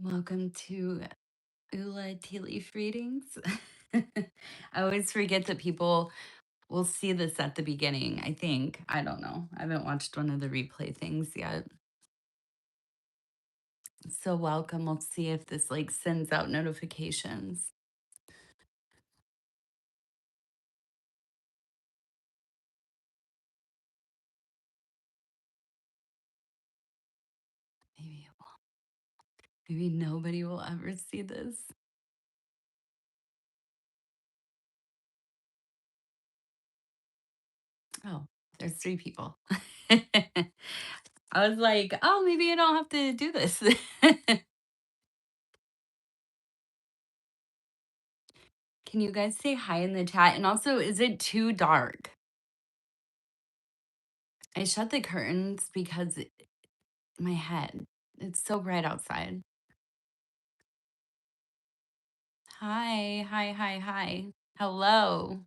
Welcome to Ula Tea Leaf Readings. I always forget that people will see this at the beginning, I think. I don't know. I haven't watched one of the replay things yet. So welcome. We'll see if this like sends out notifications. Maybe it will. Maybe nobody will ever see this. Oh, there's three people. I was like, oh, maybe I don't have to do this. Can you guys say hi in the chat? And also, is it too dark? I shut the curtains because my head. It's so bright outside. Hi, hi, hi, hi. Hello.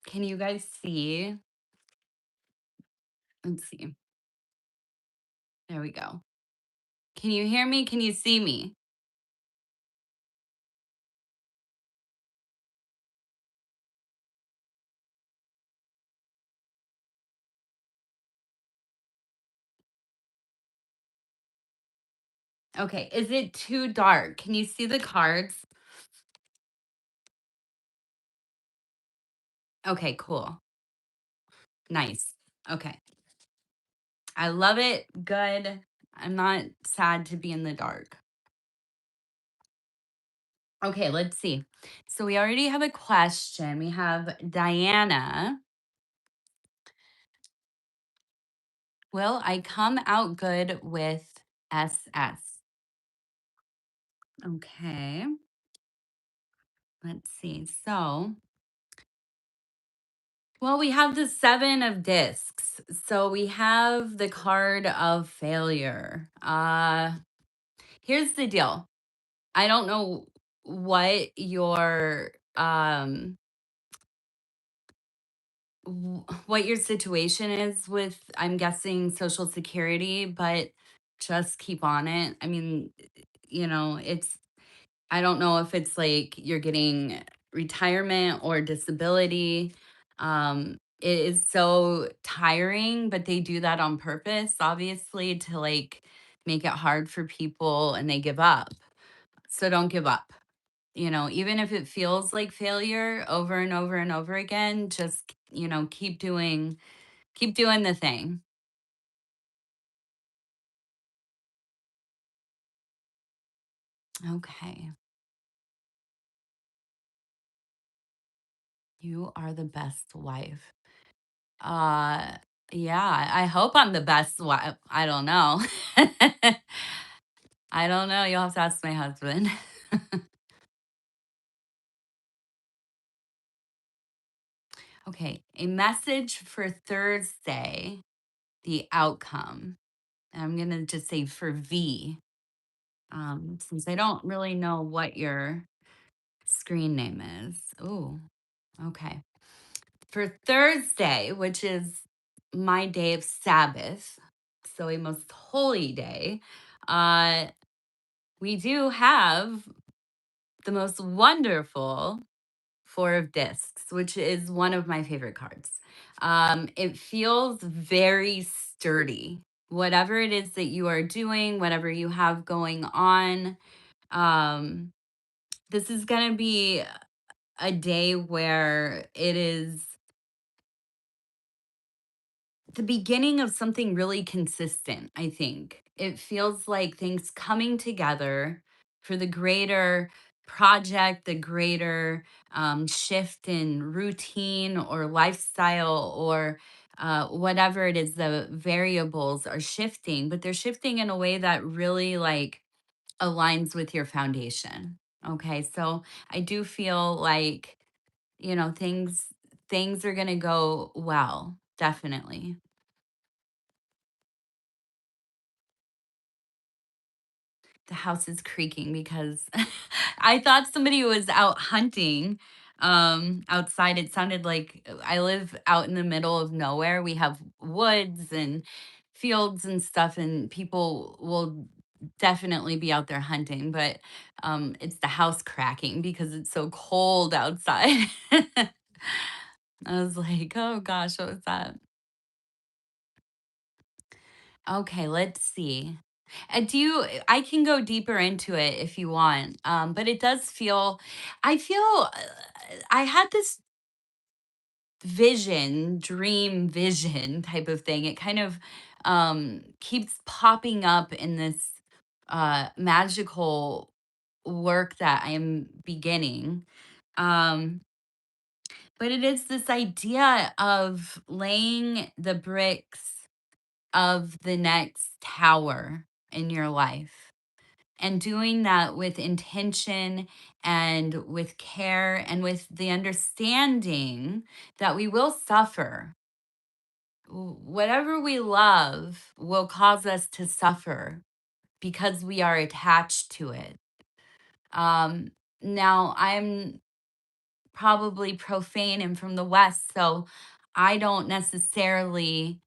Can you guys see? Let's see. There we go. Can you hear me? Can you see me? Okay. Is it too dark? Can you see the cards? Okay, cool. Nice. Okay. I love it. Good. I'm not sad to be in the dark. Okay, let's see. So we already have a question. We have Diana. Will I come out good with SS? Okay, let's see. So, well, we have the seven of discs. So we have the card of failure. Here's the deal. I don't know what what your situation is with, I'm guessing, social security, but just keep on it. I mean, it's, I don't know if it's like you're getting retirement or disability. It is so tiring, but they do that on purpose, obviously, to like make it hard for people and they give up. So don't give up. Even if it feels like failure over and over and over again, just, keep doing the thing. Okay. You are the best wife. Uh, yeah, I hope I'm the best wife. I don't know. I don't know. You'll have to ask my husband. Okay, a message for Thursday, the outcome. I'm going to just say for V, since I don't really know what your screen name is. Oh, okay. For Thursday, which is my day of Sabbath, so a most holy day, uh, we do have the most wonderful Four of Discs, which is one of my favorite cards. It feels very sturdy. Whatever it is that you are doing, whatever you have going on, um, this is going to be a day where it is the beginning of something really consistent, I think. It feels like things coming together for the greater project, the greater shift in routine or lifestyle or whatever it is, the variables are shifting, but they're shifting in a way that really like aligns with your foundation. Okay. So I do feel like, things are going to go well, definitely. The house is creaking because I thought somebody was out hunting outside. It sounded like I live out in the middle of nowhere. We have woods and fields and stuff, and people will definitely be out there hunting, but it's the house cracking because it's so cold outside. I was like, oh gosh, what was that? Okay, let's see. Do you, I can go deeper into it if you want, but it does feel, I feel, I had this dream vision type of thing. It kind of keeps popping up in this magical work that I am beginning. Um, but it is this idea of laying the bricks of the next tower in your life, and doing that with intention and with care and with the understanding that we will suffer. Whatever we love will cause us to suffer because we are attached to it. Um, Now, I'm probably profane and from the West, so I don't necessarily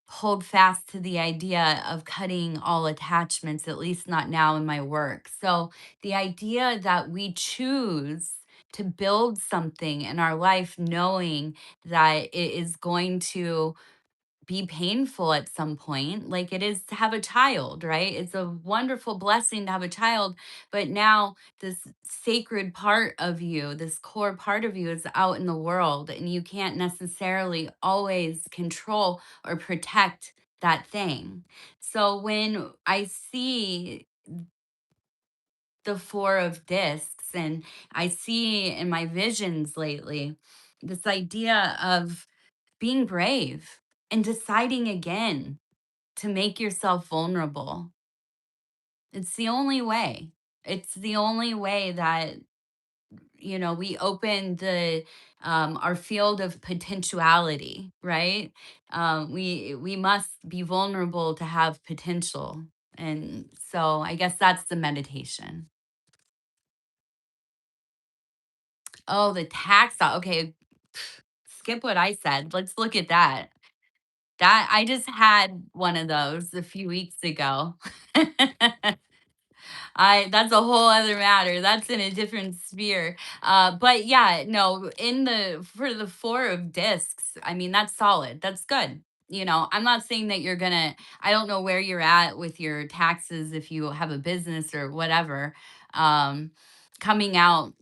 hold fast to the idea of cutting all attachments, at least not now in my work. So, the idea that we choose to build something in our life knowing that it is going to be painful at some point, like it is to have a child, right? It's a wonderful blessing to have a child, but now this sacred part of you, this core part of you is out in the world, and you can't necessarily always control or protect that thing. So when I see the Four of Discs, and I see in my visions lately this idea of being brave and deciding again to make yourself vulnerable. It's the only way. It's the only way that, we open our field of potentiality, right? We must be vulnerable to have potential. And so I guess that's the meditation. Oh, the tax. Okay. Skip what I said. Let's look at that. That I just had one of those a few weeks ago. I That's a whole other matter. That's in a different sphere. But yeah, no, in the for the four of discs, I mean, that's solid. That's good. I'm not saying that you're gonna, I don't know where you're at with your taxes if you have a business or whatever. Um, Coming out,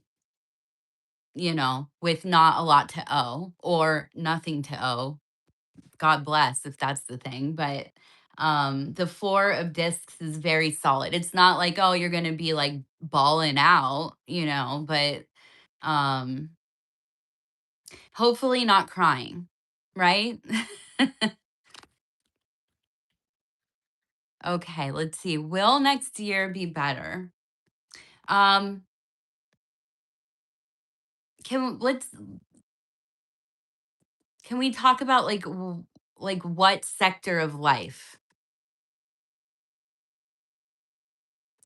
with not a lot to owe or nothing to owe. God bless if that's the thing. But the four of discs is very solid. It's not like, oh, you're gonna be like balling out, but um hopefully not crying, right? Okay, let's see. Will next year be better? Um, let's can we talk about like like what sector of life?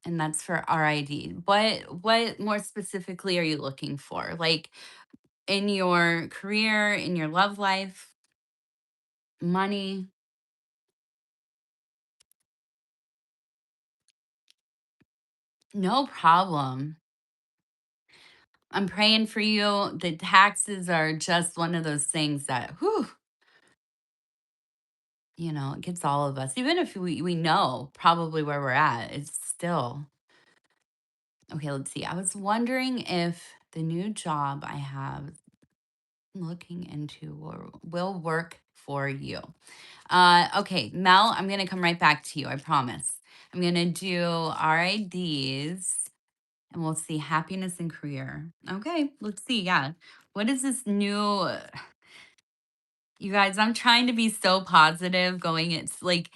And that's for RID. What more specifically are you looking for? Like in your career, in your love life, money? No problem. I'm praying for you. The taxes are just one of those things that, whew, it gets all of us. Even if we know probably where we're at, it's still okay. Let's see. I was wondering if the new job I have looking into will work for you. Okay, Mel, I'm gonna come right back to you. I promise. I'm gonna do RIDs, and we'll see happiness and career. Okay, let's see. Yeah, what is this new? You guys, I'm trying to be so positive going. It's like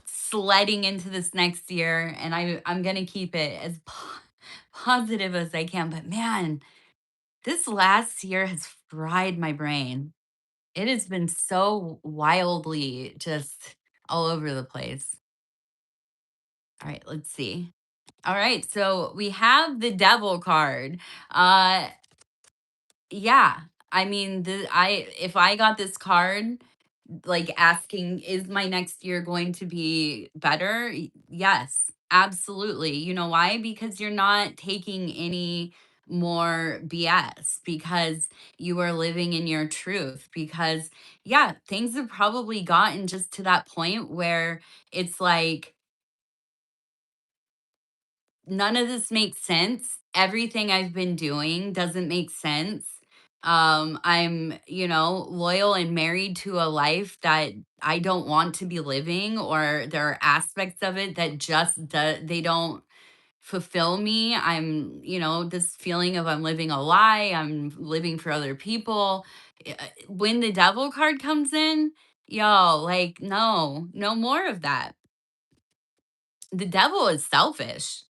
sledding into this next year, and I'm gonna keep it as positive as I can. But man, this last year has fried my brain. It has been so wildly just all over the place. All right, let's see. All right, so we have the devil card. Uh yeah. I mean, if I got this card, like asking, is my next year going to be better? Yes, absolutely. You know why? Because you're not taking any more BS, because you are living in your truth. Because, yeah, things have probably gotten just to that point where it's like, none of this makes sense. Everything I've been doing doesn't make sense. I'm, loyal and married to a life that I don't want to be living, or there are aspects of it that they don't fulfill me. I'm, this feeling of I'm living a lie, I'm living for other people. When the devil card comes in, yo, like, no, no more of that. The devil is selfish.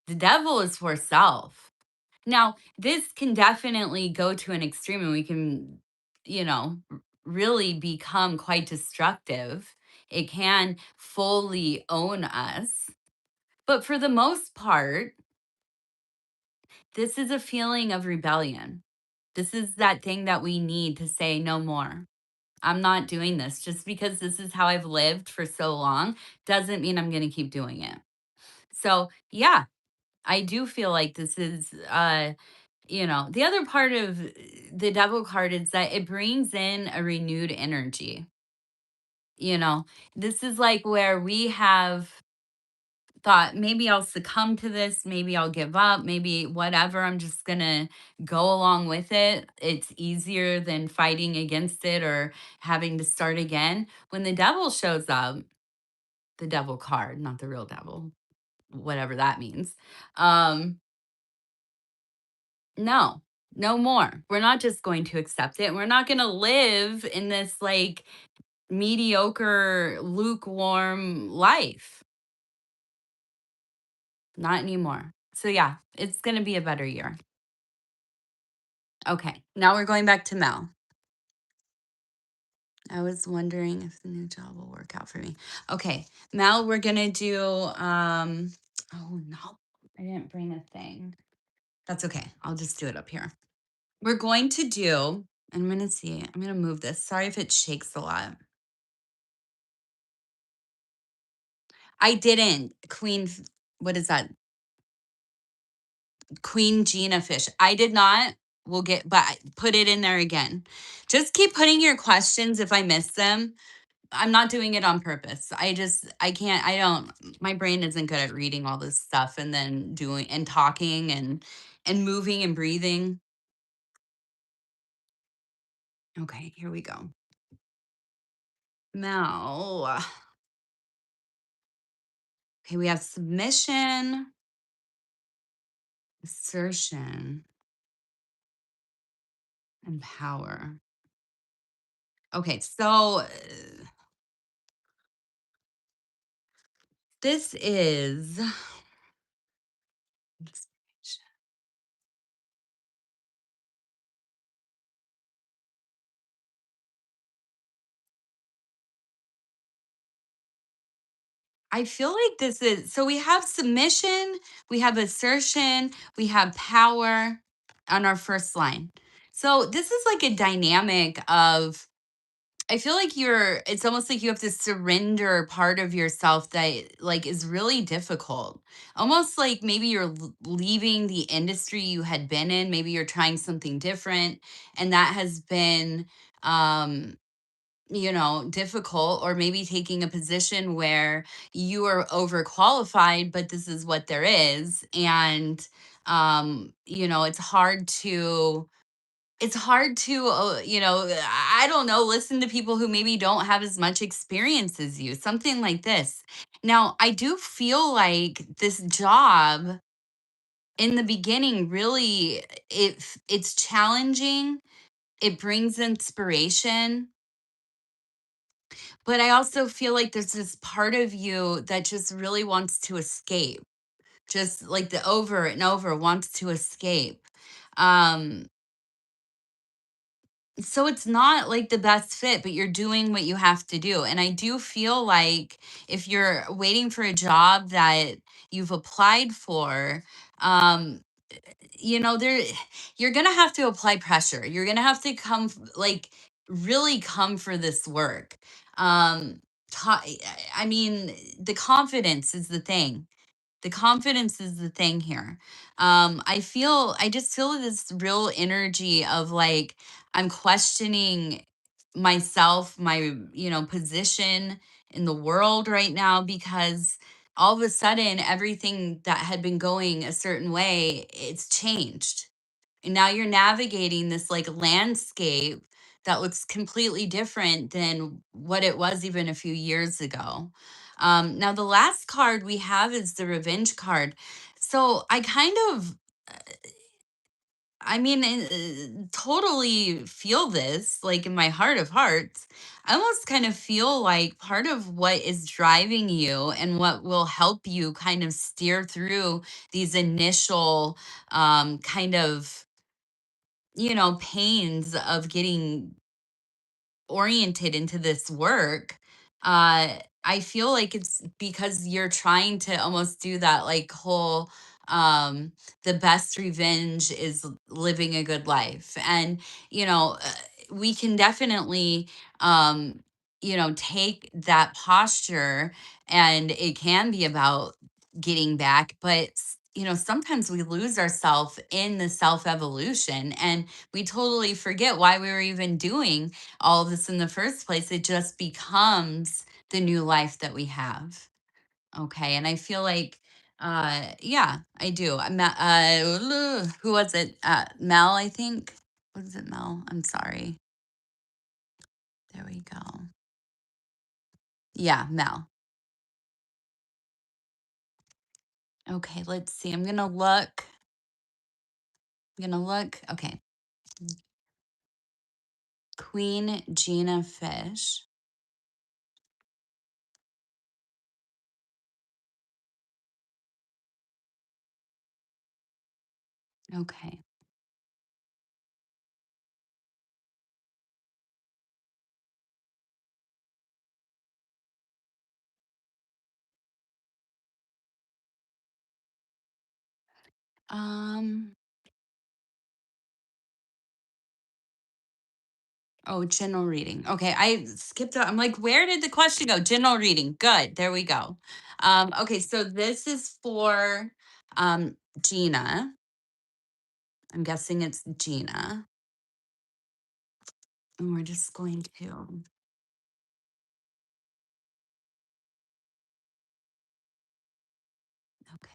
The devil is for self. Now, this can definitely go to an extreme, and we can, really become quite destructive. It can fully own us. But for the most part, this is a feeling of rebellion. This is that thing that we need to say, no more. I'm not doing this. Just because this is how I've lived for so long doesn't mean I'm going to keep doing it. So, yeah, I do feel like this is the other part of the devil card is that it brings in a renewed energy. You know, this is like where we have thought, maybe I'll succumb to this, maybe I'll give up, maybe whatever, I'm just going to go along with it. It's easier than fighting against it or having to start again. When the devil shows up, the devil card, not the real devil, whatever that means. Um No, no more. We're not just going to accept it. We're not going to live in this like mediocre, lukewarm life. Not anymore. So, yeah, it's going to be a better year. Okay. Now we're going back to Mel. I was wondering if the new job will work out for me. Okay. Mel, we're going to do, oh no, I didn't bring a thing. That's okay. I'll just do it up here. We're going to do, I'm going to see, I'm going to move this. Sorry if it shakes a lot. I didn't. What is that? Queen Gina fish. I did not. We'll get, but put it in there again. Just keep putting your questions if I miss them. I'm not doing it on purpose. I can't, my brain isn't good at reading all this stuff and then doing and talking and moving and breathing. Okay, here we go. Now, okay, we have submission, assertion, and power. Okay, so this is I feel like this is so we have submission, we have assertion, we have power on our first line. So this is like a dynamic of I feel like it's almost like you have to surrender part of yourself that like is really difficult. Almost like maybe you're leaving the industry you had been in, maybe you're trying something different, and that has been um difficult, or maybe taking a position where you are overqualified, but this is what there is. And, it's hard to, I don't know, listen to people who maybe don't have as much experience as you, something like this. Now, I do feel like this job in the beginning really it's challenging. It brings inspiration. But I also feel like there's this part of you that just really wants to escape, just like the over and over wants to escape. Um, so it's not like the best fit, but you're doing what you have to do. And I do feel like if you're waiting for a job that you've applied for, um, there you're gonna have to apply pressure. You're gonna have to come like really come for this work. Um, I mean, the confidence is the thing. The confidence is the thing here. I just feel this real energy of like I'm questioning myself, my, position in the world right now because all of a sudden everything that had been going a certain way, it's changed. And now you're navigating this like landscape that looks completely different than what it was even a few years ago. Now the last card we have is the revenge card. So I kind of, I mean, totally feel this like in my heart of hearts. I almost kind of feel like part of what is driving you and what will help you kind of steer through these initial kind of, pains of getting oriented into this work. I feel like it's because you're trying to almost do that like whole the best revenge is living a good life. And we can definitely take that posture, and it can be about getting back, but sometimes we lose ourselves in the self evolution, and we totally forget why we were even doing all of this in the first place. It just becomes the new life that we have. Okay. And I feel like, yeah, I do. Who was it? Mel, I think. Was it Mel? I'm sorry. There we go. Yeah, Mel. Okay. Let's see. I'm going to look. I'm going to look. Okay. Queen Gina Fish. Okay. Um, Oh, general reading. Okay, I skipped out. I'm like, where did the question go? General reading. Good. There we go. Okay, so this is for Gina. I'm guessing it's Gina. And we're just going to, okay.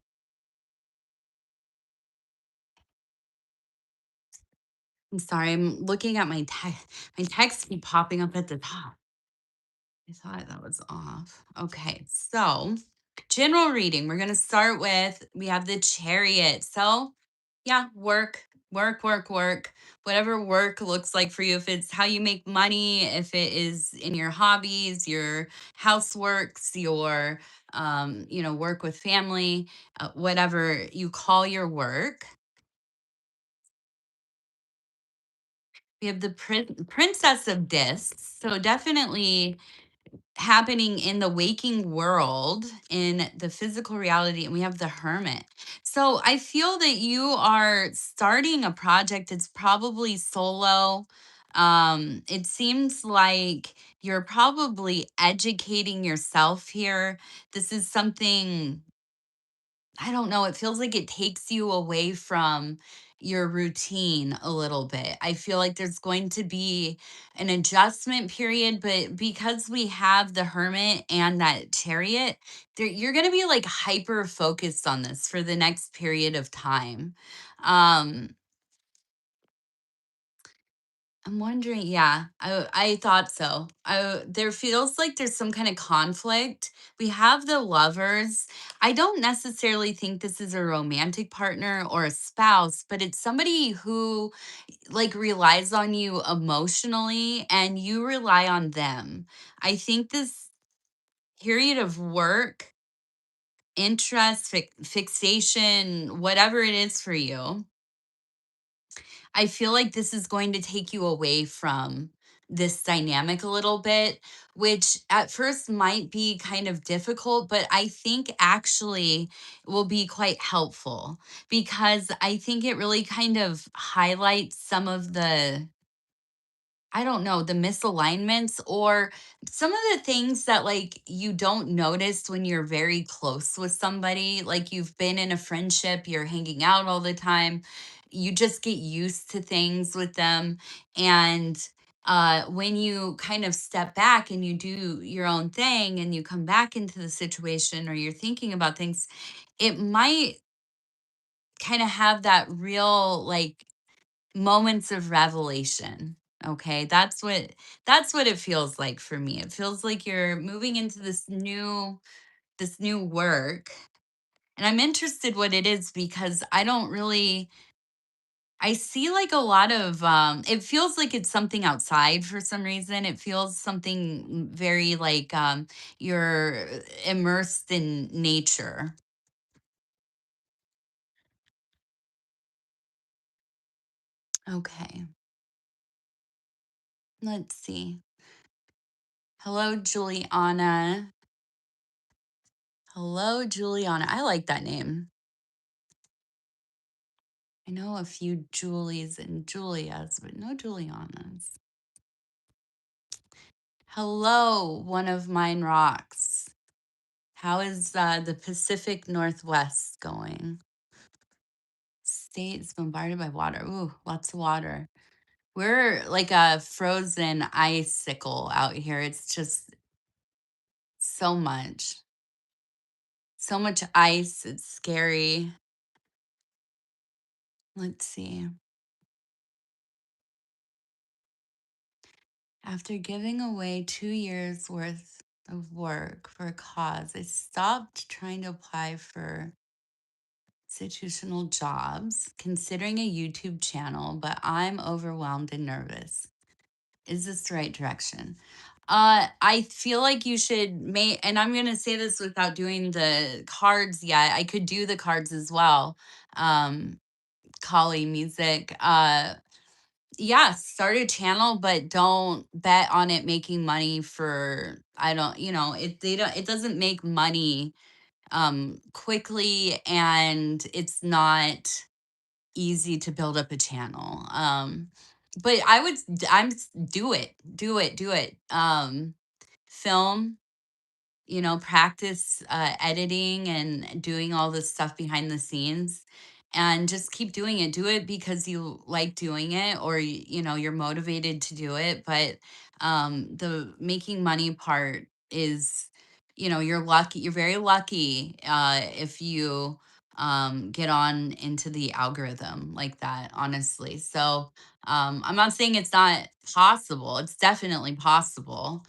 I'm sorry, I'm looking at my text. My text keep popping up at the top. I thought that was off. Okay, so general reading. We're going to start with we have the chariot. So, yeah, work, work, work, work. Whatever work looks like for you. If it's how you make money, if it is in your hobbies, your houseworks, your work with family, whatever you call your work. We have the princess of discs. So definitely happening in the waking world, in the physical reality, and we have the hermit. So I feel that you are starting a project. It's probably solo. It seems like you're probably educating yourself here. This is something, I don't know, it feels like it takes you away from your routine a little bit. I feel like there's going to be an adjustment period, but because we have the hermit and that chariot, you're going to be like hyper focused on this for the next period of time. Um, I'm wondering, yeah, I thought so. There feels like there's some kind of conflict. We have the lovers. I don't necessarily think this is a romantic partner or a spouse, but it's somebody who like relies on you emotionally and you rely on them. I think this period of work, interest, fixation, whatever it is for you, I feel like this is going to take you away from this dynamic a little bit, which at first might be kind of difficult, but I think actually will be quite helpful because I think it really kind of highlights some of the I don't know, the misalignments or some of the things that like you don't notice when you're very close with somebody, like you've been in a friendship, you're hanging out all the time, you just get used to things with them. And when you kind of step back and you do your own thing and you come back into the situation or you're thinking about things, it might kind of have that real like moments of revelation. Okay, that's what it feels like for me. It feels like you're moving into this new work, and I'm interested what it is because I don't really I see like a lot of it feels like it's something outside for some reason. It feels something very like you're immersed in nature. Okay. Let's see. Hello Juliana. Hello Juliana. I like that name. I know a few Julies and Julias, but no Julianas. Hello, one of mine rocks. How is the Pacific Northwest going? State's bombarded by water. Ooh, lots of water. We're like a frozen icicle out here. It's just so much, so much ice. It's scary. Let's see. After giving away 2 years worth of work for a cause, I stopped trying to apply for institutional jobs, considering a YouTube channel, but I'm overwhelmed and nervous. Is this the right direction? I feel like you should make, and I'm gonna say this without doing the cards yet. I could do the cards as well. Um, Kali music. Yeah, start a channel, but don't bet on it making money for I don't, it doesn't make money quickly, and it's not easy to build up a channel. But I would do it. Do it. Do it. Film, practice editing and doing all this stuff behind the scenes and just keep doing it. Do it because you like doing it or you're motivated to do it, but the making money part is you're lucky, you're very lucky if you get on into the algorithm like that, honestly. So I'm not saying it's not possible. It's definitely possible.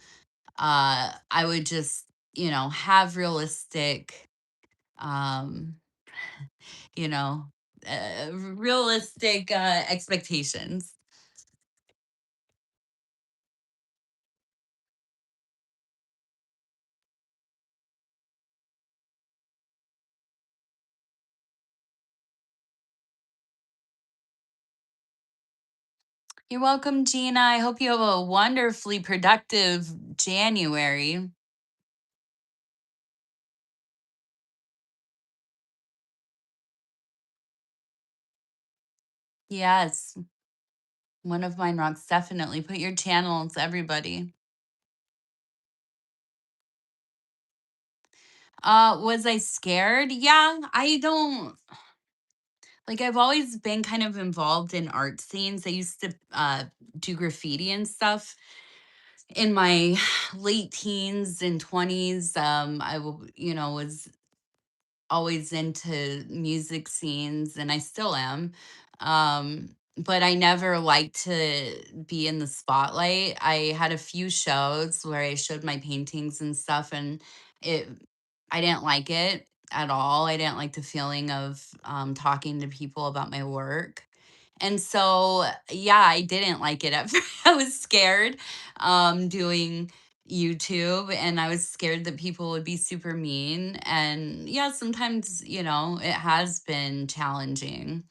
I would just, have realistic, um, you know, realistic expectations. You're welcome, Gina. I hope you have a wonderfully productive January. Yes, one of mine rocks. Definitely put your channels, everybody. Was I scared? Yeah, I don't like I've always been kind of involved in art scenes. I used to do graffiti and stuff in my late teens and 20s. Was always into music scenes and I still am. But I never liked to be in the spotlight. I had a few shows where I showed my paintings and stuff and it I didn't like it at all. I didn't like the feeling of talking to people about my work. And so, yeah, I didn't like it at first. I was scared doing YouTube and I was scared that people would be super mean. And yeah, sometimes, it has been challenging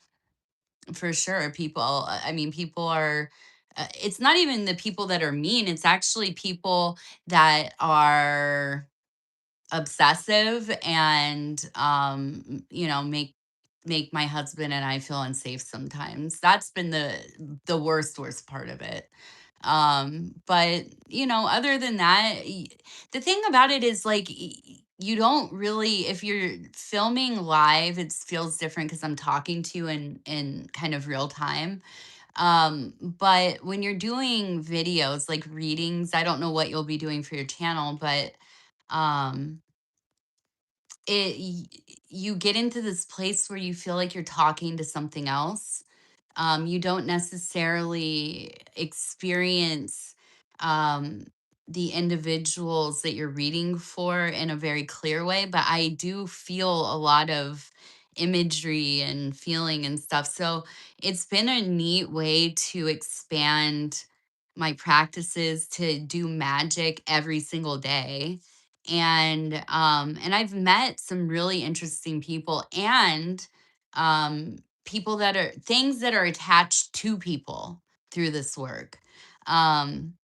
for sure. I mean, people are, it's not even the people that are mean, it's actually people that are obsessive and make my husband and I feel unsafe sometimes. That's been the worst part of it. But other than that, the thing about it is like you don't really, if you're filming live, it feels different because I'm talking to you in kind of real time. But when you're doing videos like readings, I don't know what you'll be doing for your channel, but um you get into this place where you feel like you're talking to something else. You don't necessarily experience um, the individuals that you're reading for in a very clear way, but I do feel a lot of imagery and feeling and stuff. So it's been a neat way to expand my practices to do magic every single day. And I've met some really interesting people, and um people that are things that are attached to people through this work. Um,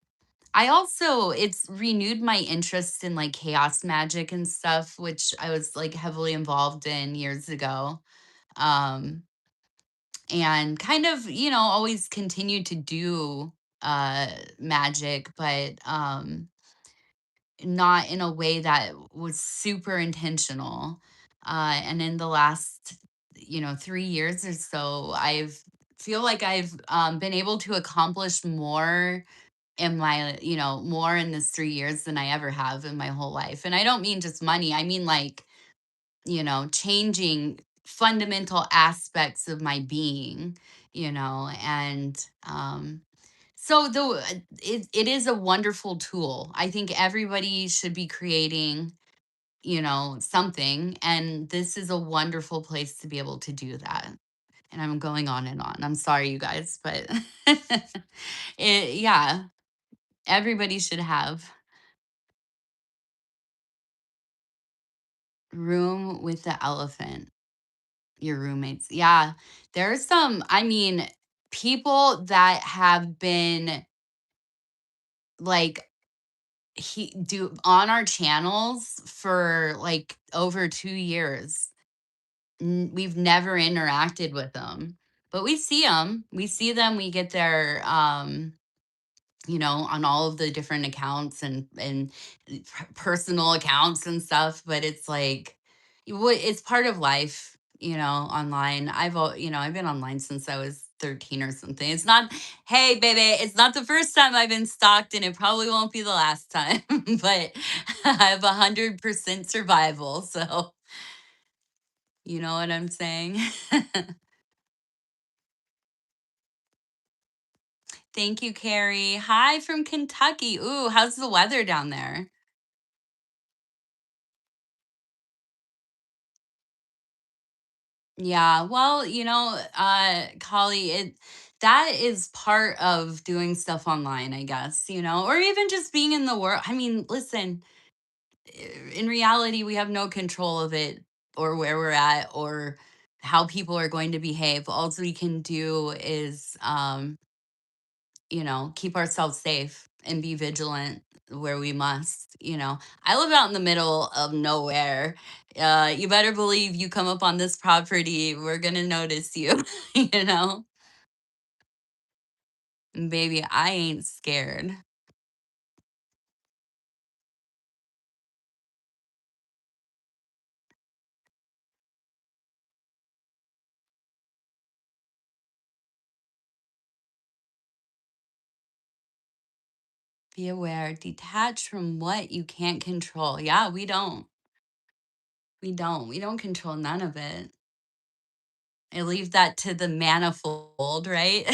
I also it's renewed my interest in like chaos magic and stuff, which I was like heavily involved in years ago. Um, and kind of, always continued to do uh magic, but not in a way that was super intentional. And in the last, 3 years or so, I've feel like I've been able to accomplish more in my, more in this 3 years than I ever have in my whole life. And I don't mean just money. I mean like, changing fundamental aspects of my being, and so though it is a wonderful tool. I think everybody should be creating, something, and this is a wonderful place to be able to do that. And I'm going on and on. I'm sorry, you guys, but yeah, everybody should have room with the elephant. Your roommates, yeah. There's some. I mean, people that have been like he do on our channels for like over 2 years. We've never interacted with them, but we see them. We see them. We get their, on all of the different accounts and personal accounts and stuff. But it's like, it's part of life, online. I've been online since I was 13 or something. It's not, hey, baby, it's not the first time I've been stalked, and it probably won't be the last time, but I have 100% survival. So, you know what I'm saying? Thank you, Carrie. Hi from Kentucky. Ooh, how's the weather down there? Yeah, well, Collie, that is part of doing stuff online, I guess, or even just being in the world. I mean, listen, in reality, we have no control of it or where we're at or how people are going to behave. All we can do is keep ourselves safe and be vigilant where we must. I live out in the middle of nowhere. You better believe you come up on this property, we're going to notice you, you know? And baby, I ain't scared. Be aware, detach from what you can't control. Yeah, we don't. We don't. We don't control none of it. I leave that to the manifold, right?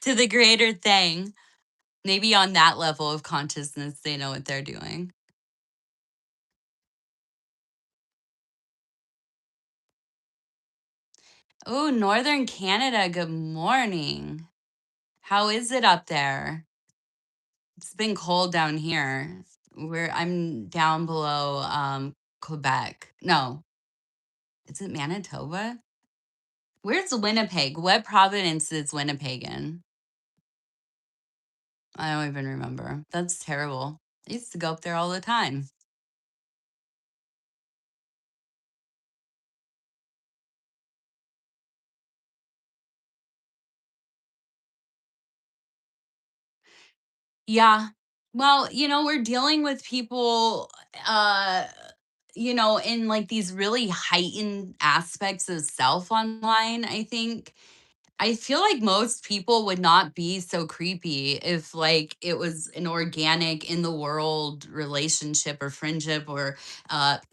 To the greater thing. Maybe on that level of consciousness, they know what they're doing. Oh, Northern Canada, good morning. How is it up there? It's been cold down here. I'm down below Quebec. No, is it Manitoba? Where's Winnipeg? What province is Winnipeg in? I don't even remember. That's terrible. I used to go up there all the time. Yeah. Well, we're dealing with people, uh, in like these really heightened aspects of self online, I think. I feel like most people would not be so creepy if like it was an organic in the world relationship or friendship or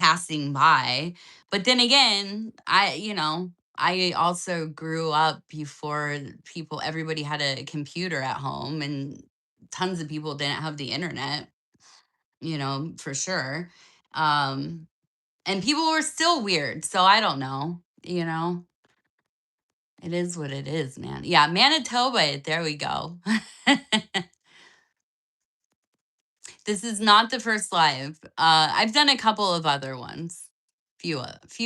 passing by. But then again, I also grew up before people everybody had a computer at home and tons of people didn't have the internet, for sure. Um and people were still weird, so I don't know. It is what it is, man. Yeah, Manitoba, there we go. This is not the first live. I've done a couple of other ones. Few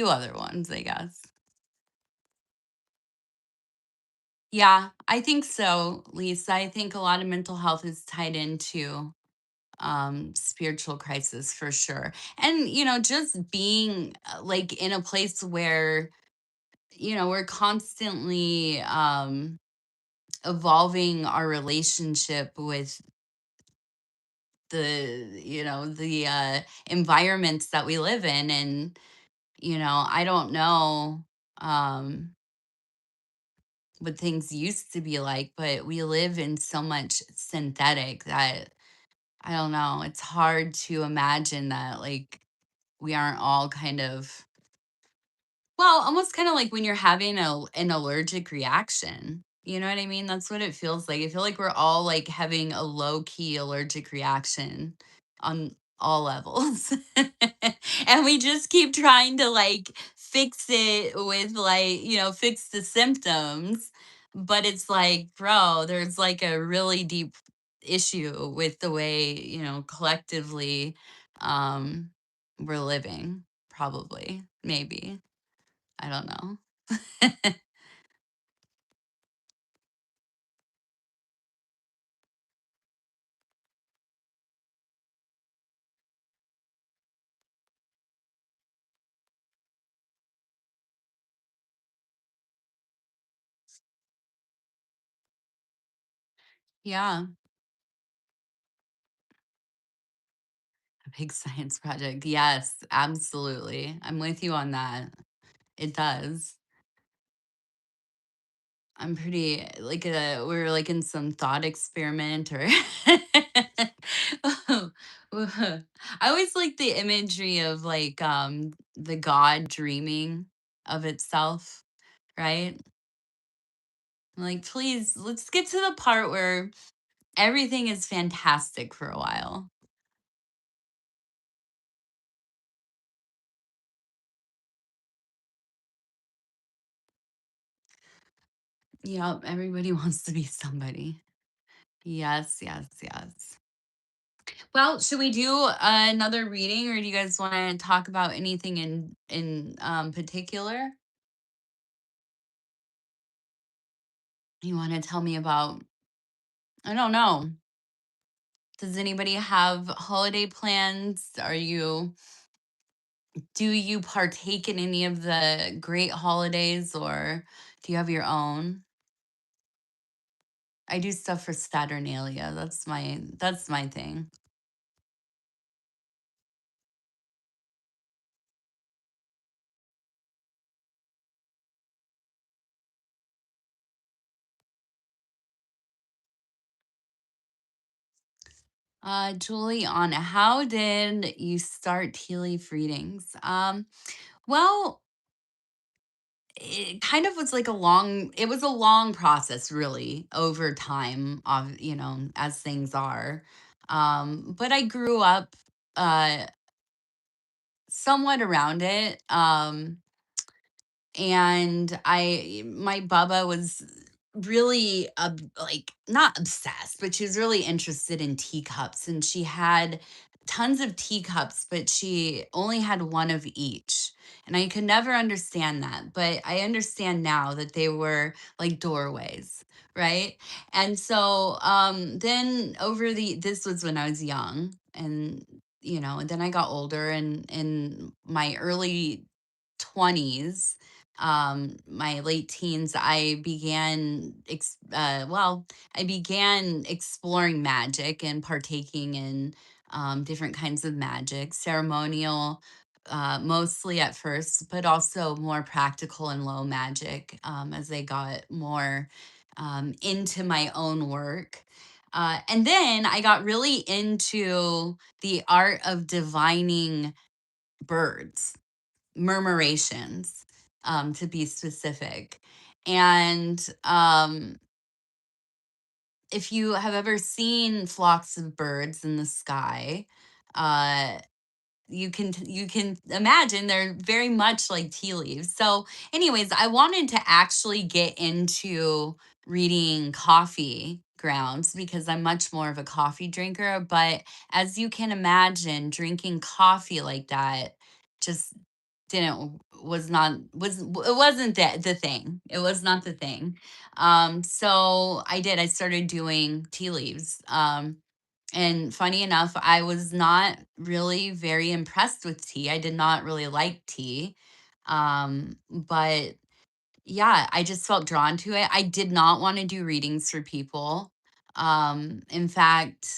other ones, I guess. Yeah, I think so, Lisa. I think a lot of mental health is tied into spiritual crisis for sure. And just being like in a place where we're constantly evolving our relationship with the environments that we live in. And I don't know um what things used to be like, but we live in so much synthetic that I don't know, it's hard to imagine that like we aren't all kind of, well, almost kind of like when you're having an allergic reaction. You know what I mean? That's what it feels like. I feel like we're all like having a low key allergic reaction on all levels. And we just keep trying to like fix it with like, fix the symptoms. But it's like, bro, there's like a really deep issue with the way, collectively um, we're living, probably, maybe. I don't know. Yeah, a big science project. Yes, absolutely. I'm with you on that. It does. I'm pretty like we're like in some thought experiment or I always like the imagery of like the god dreaming of itself, right? Like please let's get to the part where everything is fantastic for a while. Yep, everybody wants to be somebody. Yes, yes, yes. Well, should we do another reading, or do you guys want to talk about anything in particular? You want to tell me about? I don't know. Does anybody have holiday plans? Do you partake in any of the great holidays, or do you have your own? I do stuff for Saturnalia. That's my thing. Julie, how did you start tea leaf readings? Well, it kind of was like it was a long process really over time of, as things are. But I grew up uh somewhat around it. And my baba was really like not obsessed, but she was really interested in teacups, and she had tons of teacups, but she only had one of each. And I could never understand that, but I understand now that they were like doorways, right? And so then over the this was when I was young, and and then I got older, and in my early 20s, my late teens, I began exploring magic and partaking in different kinds of magic, ceremonial, mostly at first, but also more practical and low magic as I got more into my own work. And then I got really into the art of divining birds, murmurations, to be specific. And if you have ever seen flocks of birds in the sky, uh, you can imagine they're very much like tea leaves. So, anyways, I wanted to actually get into reading coffee grounds because I'm much more of a coffee drinker. But as you can imagine, drinking coffee like that just didn't was not was it wasn't the thing. It was not the thing. So I started doing tea leaves. And funny enough, I was not really very impressed with tea. I did not really like tea. But yeah, I just felt drawn to it. I did not want to do readings for people. In fact,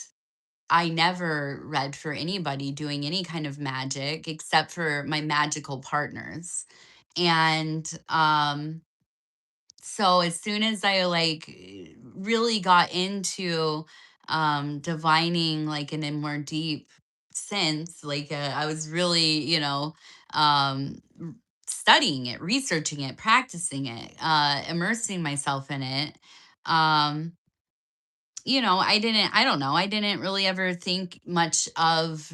I never read for anybody doing any kind of magic except for my magical partners. And so as soon as I really got into divining like in a more deep sense, I was really, studying it, researching it, practicing it, immersing myself in it. Um, I don't know, I didn't really ever think much of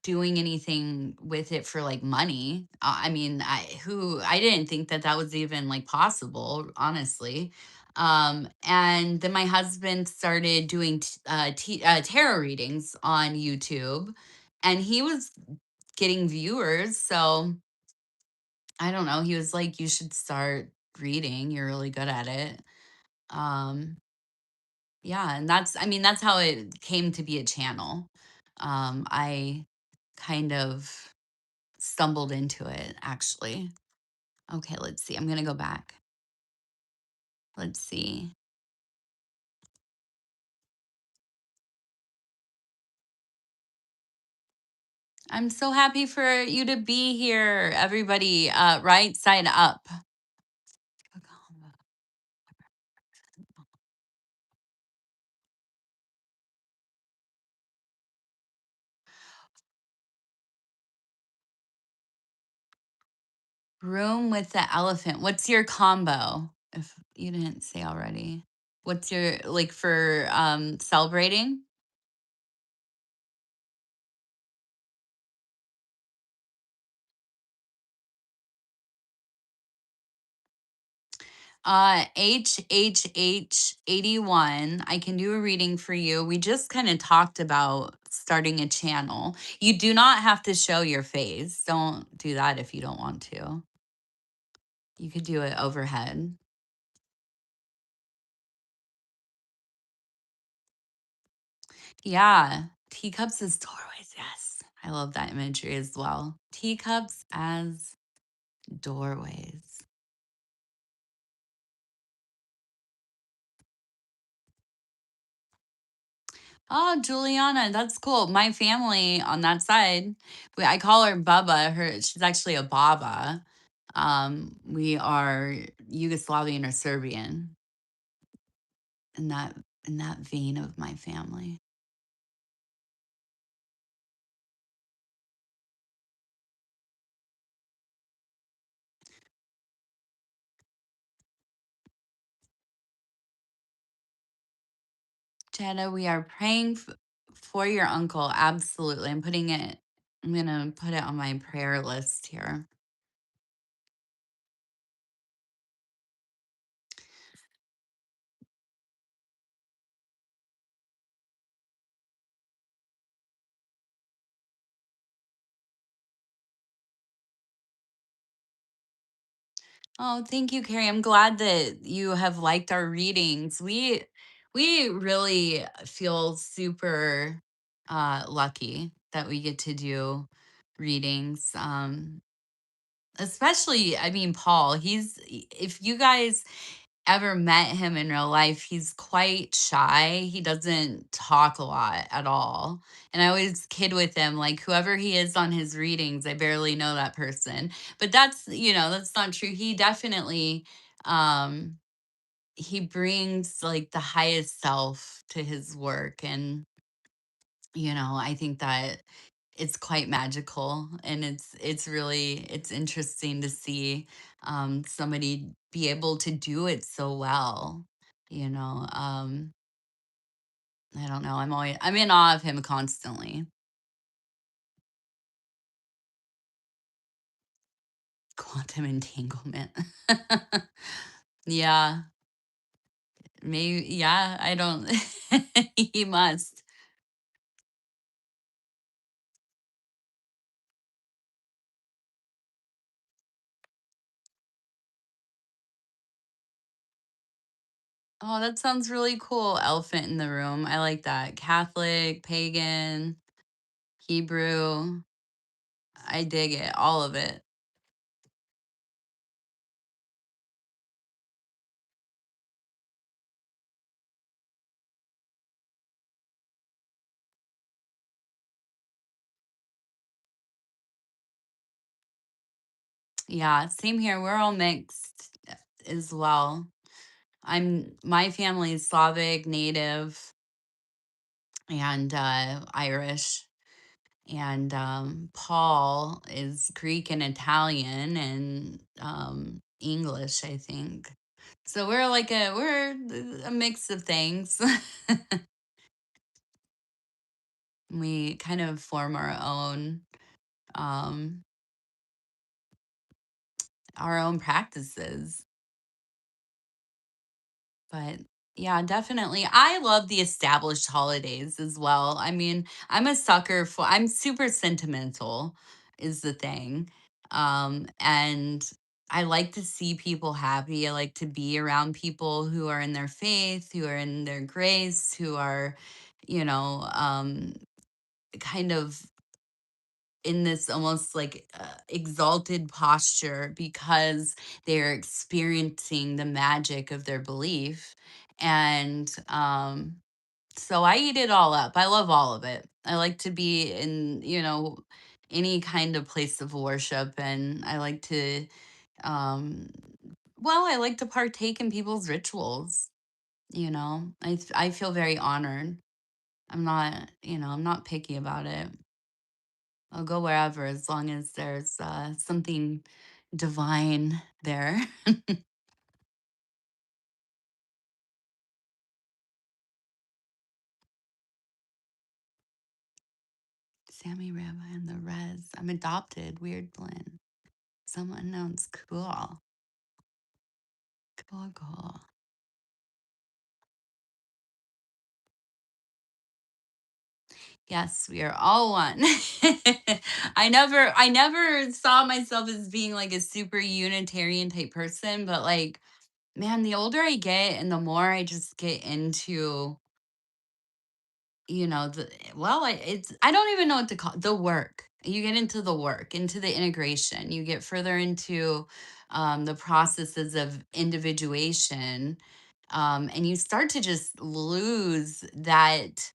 doing anything with it for like money. I mean, I didn't think that that was even like possible, honestly. And then my husband started doing tarot readings on YouTube, and he was getting viewers. So I don't know. He was like, "You should start reading. You're really good at it." Um, yeah, and I mean, that's how it came to be a channel. I kind of stumbled into it, actually. Okay, let's see. I'm going to go back. Let's see. I'm so happy for you to be here, everybody. Right side up. Room with the elephant. What's your combo? If you didn't say already. What's your like for celebrating? HHH81. I can do a reading for you. We just kind of talked about starting a channel. You do not have to show your face. Don't do that if you don't want to. You could do it overhead. Yeah. Teacups as doorways. Yes. I love that imagery as well. Teacups as doorways. Oh, Juliana, that's cool. My family on that side, I call her Bubba. She's actually a Baba. We are Yugoslavian or Serbian in that vein of my family. Jenna, we are praying for your uncle. Absolutely. I'm gonna put it on my prayer list here. Oh, thank you, Carrie. I'm glad that you have liked our readings. We really feel super lucky that we get to do readings. Especially, I mean, Paul, if you guys ever met him in real life, he's quite shy. He doesn't talk a lot at all. And I always kid with him, like, whoever he is on his readings, I barely know that person. But that's not true. He definitely, um, he brings like the highest self to his work. And, I think that it's quite magical, and it's interesting to see somebody be able to do it so well. you know um I don't know, I'm in awe of him constantly. Quantum entanglement. Yeah, maybe. Yeah, I don't. He must. Oh, that sounds really cool. Elephant in the room, I like that. Catholic, pagan, Hebrew. I dig it, all of it. Yeah, same here. We're all mixed as well. My family is Slavic, Native, and Irish. And Paul is Greek and Italian and English, I think. So we're a mix of things. We kind of form um our own practices. But yeah, definitely. I love the established holidays as well. I mean, I'm super sentimental is the thing. And I like to see people happy. I like to be around people who are in their faith, who are in their grace, who are, you know, kind of in this almost like exalted posture because they're experiencing the magic of their belief. And so I eat it all up. I love all of it. I like to be in, any kind of place of worship. And um, I like to partake in people's rituals. I feel very honored. I'm not picky about it. I'll go wherever as long as there's something divine there. Sammy Rama and the Res. I'm adopted. Weird blend. Some unknowns. Cool. Cool, cool. Yes, we are all one. I never saw myself as being like a super Unitarian type person, but like, man, the older I get and the more I just get into, I don't even know what to call the work. You get into the work, into the integration. You get further into the processes of individuation, and you start to just lose that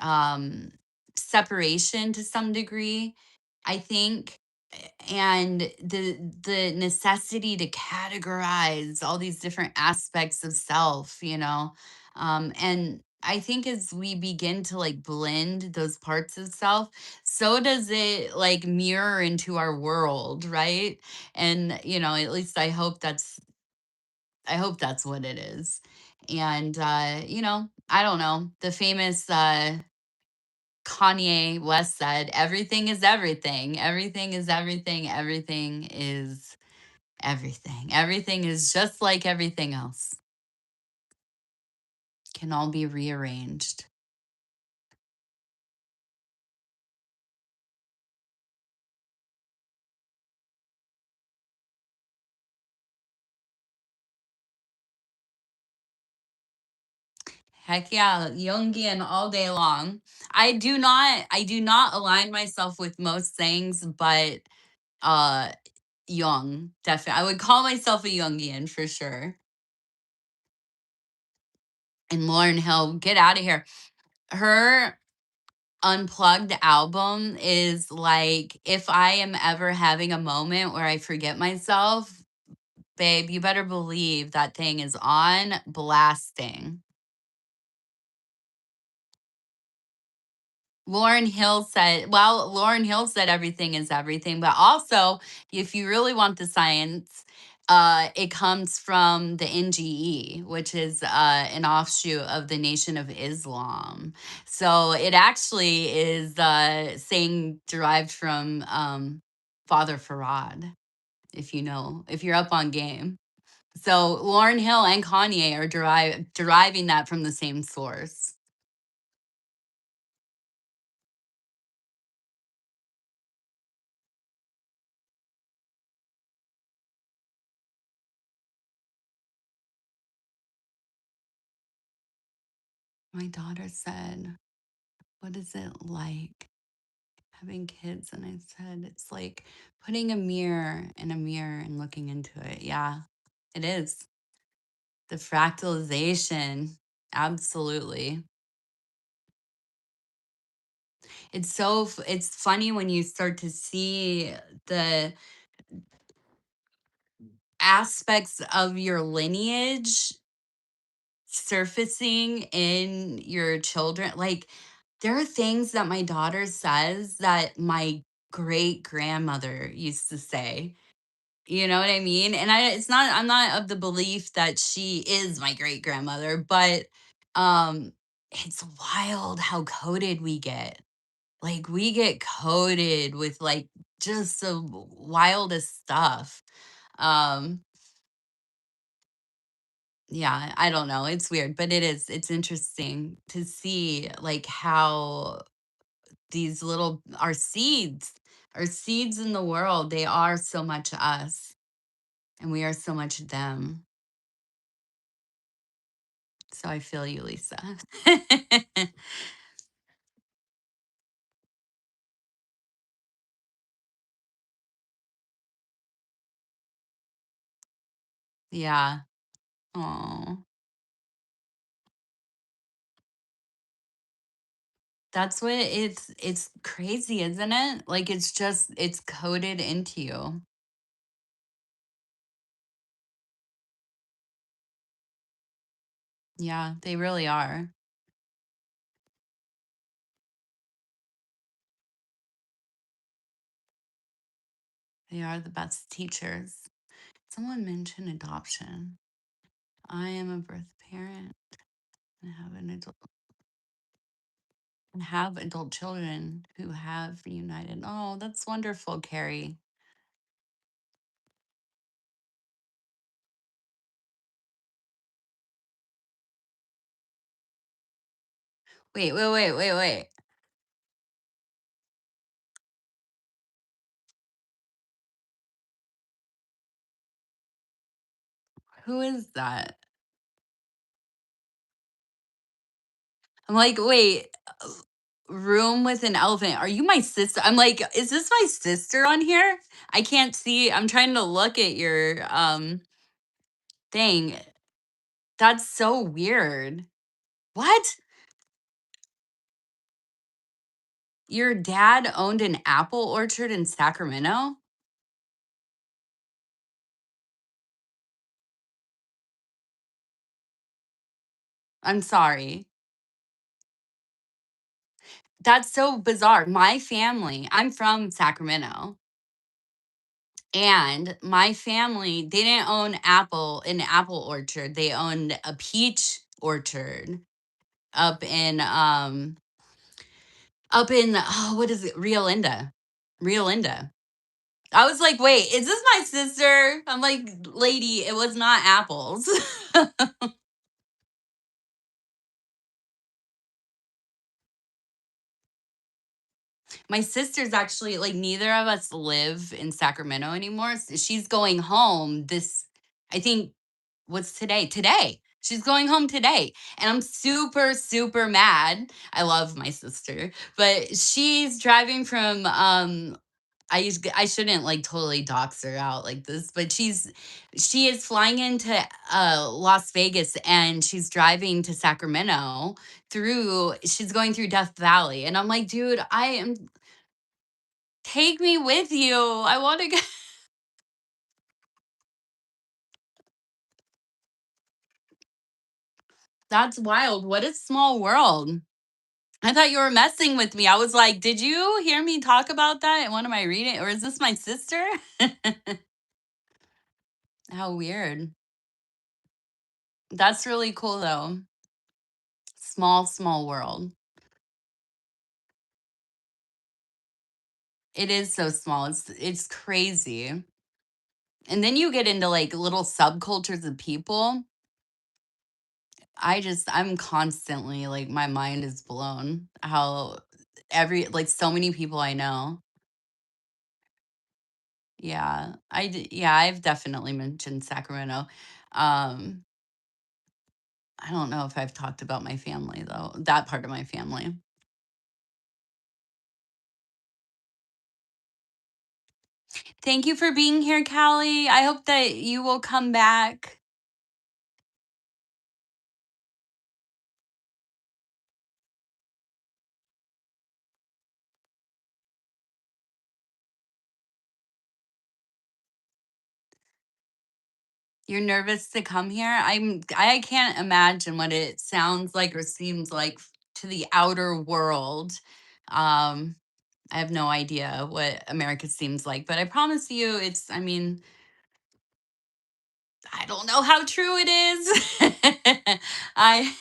um, separation to some degree, I think, and the necessity to categorize all these different aspects of self, and I think as we begin to like blend those parts of self, so does it like mirror into our world, right? And at least I hope that's what it is. And I don't know, the famous Kanye West said, "Everything is everything. Everything is everything. Everything is everything. Everything is just like everything else. Can all be rearranged." Heck yeah, Jungian all day long. I do not align myself with most things, but uh Young, definitely. I would call myself a Jungian for sure. And Lauren Hill, get out of here. Her Unplugged album is like, if I am ever having a moment where I forget myself, babe, you better believe that thing is on blasting. Lauren Hill said everything is everything, but also, if you really want the science, it comes from the NGE, which is an offshoot of the Nation of Islam. So it actually is saying derived from Father Farad, if you know, if you're up on game. So Lauren Hill and Kanye are deriving that from the same source. My daughter said, "What is it like having kids?" And I said, "It's like putting a mirror in a mirror and looking into it." Yeah, it is. The fractalization. Absolutely. It's funny when you start to see the aspects of your lineage surfacing in your children. Like, there are things that my daughter says that my great grandmother used to say. You know what I mean? And I'm not of the belief that she is my great grandmother, but um it's wild how coded we get. Like, we get coded with like just the wildest stuff. Um yeah, I don't know. It's weird, but it's interesting to see like how these little our seeds in the world, they are so much us and we are so much them. So I feel you, Lisa. Yeah. Oh, that's what it's crazy, isn't it? Like, it's just it's coded into you. Yeah, they really are. They are the best teachers. Someone mentioned adoption. I am a birth parent and have adult children who have reunited. Oh, that's wonderful, Carrie. Wait. Who is that? I'm like, wait, room with an elephant. Are you my sister? I'm like, is this my sister on here? I can't see. I'm trying to look at your thing. That's so weird. What? Your dad owned an apple orchard in Sacramento? I'm sorry. That's so bizarre. My family, I'm from Sacramento, and my family, they didn't own an apple orchard. They owned a peach orchard up in oh, what is it? Rio Linda. Rio Linda. I was like, wait, is this my sister? I'm like, lady, it was not apples. My sister's actually like, neither of us live in Sacramento anymore. She's going home I think, what's today? Today. She's going home today. And I'm super, super mad. I love my sister, but she's driving from I shouldn't like totally dox her out like this, but she is flying into Las Vegas and she's driving to Sacramento through she's going through Death Valley. And I'm like, dude, I am take me with you. I want to go. That's wild. What a small world. I thought you were messing with me. I was like, did you hear me talk about that in one of my reading or is this my sister? How weird. That's really cool though. Small, small world. It is so small. It's crazy. And then you get into like little subcultures of people. I'm constantly like my mind is blown how like so many people I know. Yeah. Yeah, I've definitely mentioned Sacramento. Um I don't know if I've talked about my family though. That part of my family. Thank you for being here, Callie. I hope that you will come back. You're nervous to come here? I can't imagine what it sounds like or seems like to the outer world. Um, I have no idea what America seems like, but I promise you I mean, I don't know how true it is. I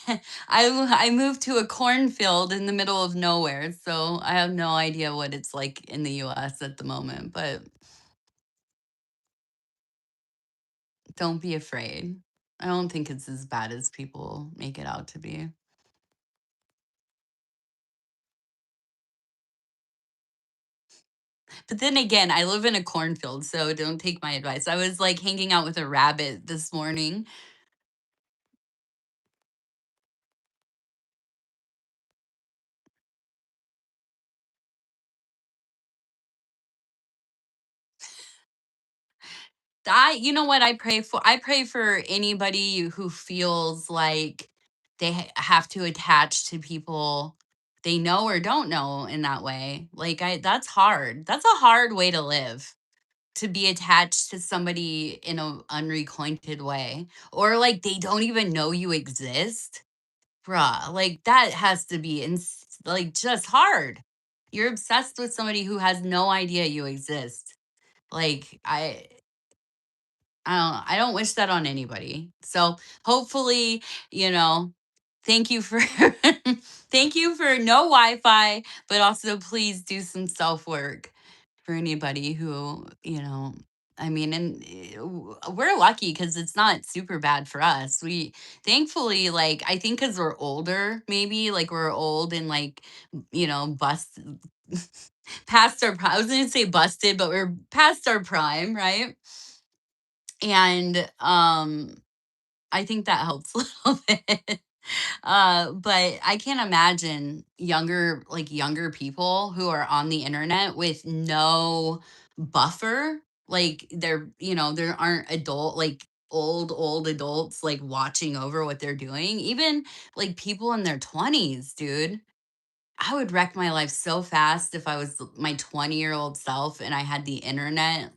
I moved to a cornfield in the middle of nowhere, so I have no idea what it's like in the US at the moment, but don't be afraid. I don't think it's as bad as people make it out to be. But then again, I live in a cornfield, so don't take my advice. I was like hanging out with a rabbit this morning. You know what I pray for? I pray for anybody who feels like they have to attach to people they know or don't know in that way. Like that's hard. That's a hard way to live. To be attached to somebody in a unrequited way or like they don't even know you exist. Bruh, like that has to be like just hard. You're obsessed with somebody who has no idea you exist. Like I don't wish that on anybody. So hopefully, you know, thank you for thank you for no Wi-Fi, but also please do some self-work for anybody who, I mean, and we're lucky because it's not super bad for us. We thankfully, like, I think because we're older, maybe like we're old and like, bust past our prime. I was gonna say busted, but we're past our prime, right? And I think that helps a little bit. But I can't imagine younger people who are on the internet with no buffer. Like there aren't old adults like watching over what they're doing. Even like people in their 20s, dude. I would wreck my life so fast if I was my 20-year-old self and I had the internet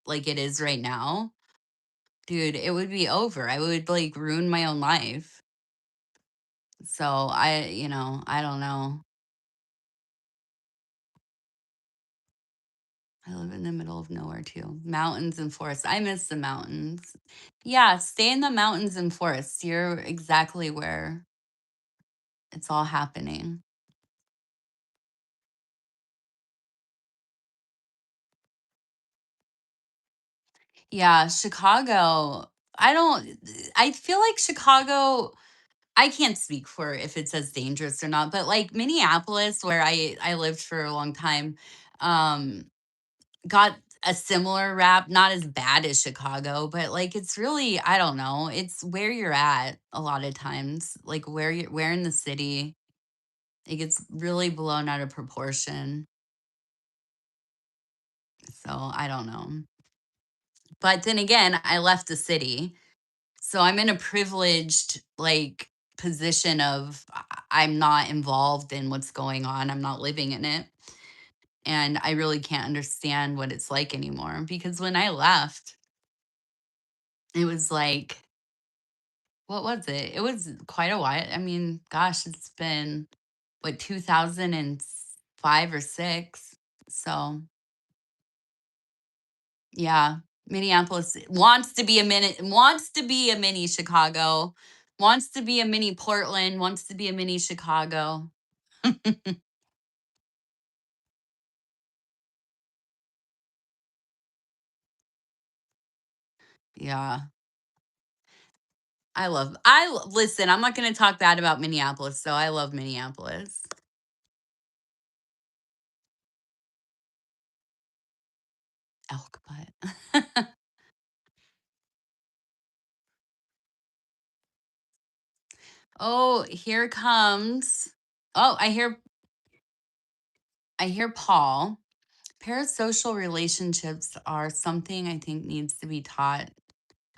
like it is right now. Dude, it would be over. I would like ruin my own life. So I don't know. I live in the middle of nowhere too. Mountains and forests. I miss the mountains. Yeah, stay in the mountains and forests. You're exactly where it's all happening. Yeah, Chicago. I don't I feel like Chicago I can't speak for if it's as dangerous or not, but like Minneapolis where I lived for a long time, um got a similar rap, not as bad as Chicago, but like it's really, I don't know, it's where you're at a lot of times, like where in the city, it gets really blown out of proportion. So I don't know. But then again, I left the city. So I'm in a privileged like position of I'm not involved in what's going on. I'm not living in it. And I really can't understand what it's like anymore because when I left, it was like, what was it? It was quite a while. I mean, gosh, it's been what, 2005 or 6. So, yeah, Minneapolis wants to be a mini Chicago, wants to be a mini Portland, wants to be a mini Chicago. Yeah. Listen, I'm not going to talk bad about Minneapolis, so I love Minneapolis. Elk butt. Oh, here comes. Oh, I hear Paul. Parasocial relationships are something I think needs to be taught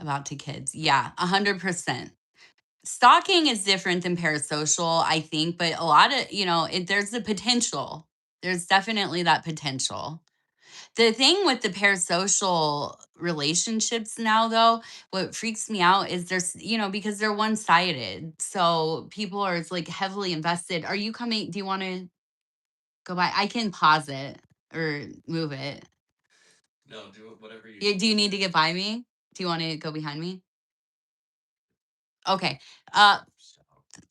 about to kids. Yeah, 100%. Stalking is different than parasocial, I think, but a lot of, there's the potential. There's definitely that potential. The thing with the parasocial relationships now, though, what freaks me out is because they're one sided. So people are like heavily invested. Are you coming? Do you want to go by? I can pause it or move it. Do you need to get by me? Do you want to go behind me? Okay. Uh,